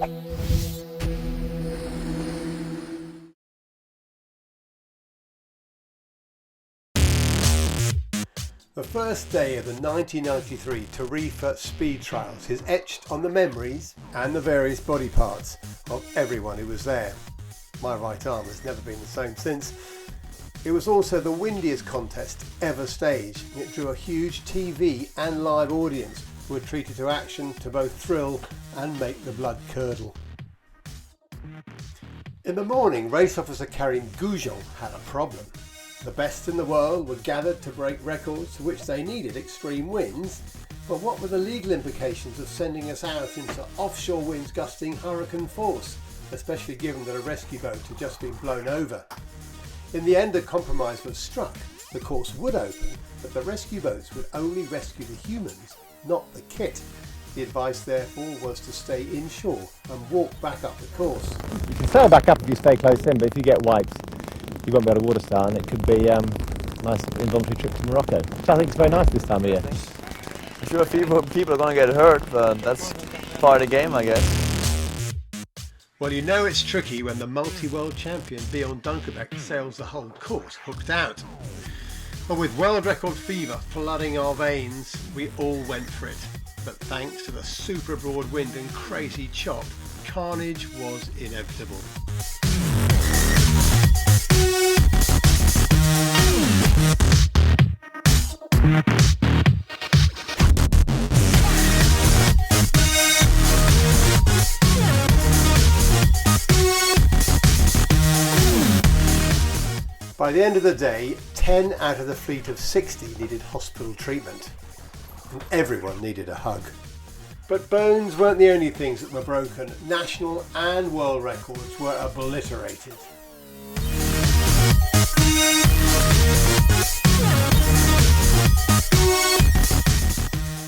The first day of the 1993 Tarifa speed trials is etched on the memories and the various body parts of everyone who was there. My right arm has never been the same since. It was also the windiest contest ever staged. It drew a huge TV and live audience who were treated to action to both thrill and make the blood curdle. In the morning, race officer Karim Goujon had a problem. The best in the world were gathered to break records to which they needed extreme winds, but what were the legal implications of sending us out into offshore winds gusting hurricane force, especially given that a rescue boat had just been blown over? In the end, a compromise was struck. The course would open, but the rescue boats would only rescue the humans, not the kit. The advice therefore was to stay inshore and walk back up the course. You can sail back up if you stay close in, but if you get wiped, you won't be able to water star, and it could be a nice involuntary trip to Morocco, which I think is very nice this time of year. I'm sure people are going to get hurt, but that's part of the game, I guess. Well, you know it's tricky when the multi-world champion Bjorn Dunkerbeck sails the whole course hooked out. But with world record fever flooding our veins, we all went for it. But thanks to the super broad wind and crazy chop, carnage was inevitable. By the end of the day, 10 out of the fleet of 60 needed hospital treatment, and everyone needed a hug. But bones weren't the only things that were broken. National and world records were obliterated.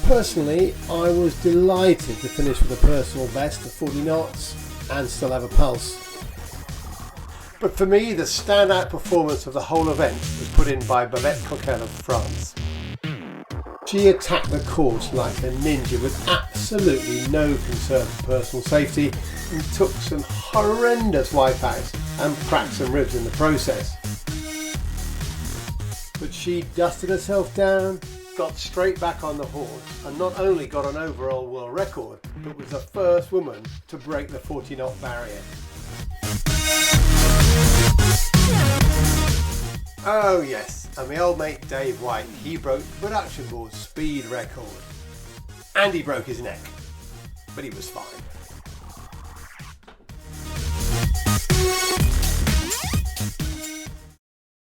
Personally, I was delighted to finish with a personal best of 40 knots and still have a pulse. But for me, the standout performance of the whole event was put in by Babette Coquel of France. She attacked the course like a ninja with absolutely no concern for personal safety and took some horrendous wipeouts and cracked some ribs in the process. But she dusted herself down, got straight back on the horse, and not only got an overall world record, but was the first woman to break the 40-knot barrier. Oh yes, and my old mate Dave White, he broke the production board speed record. And he broke his neck, but he was fine.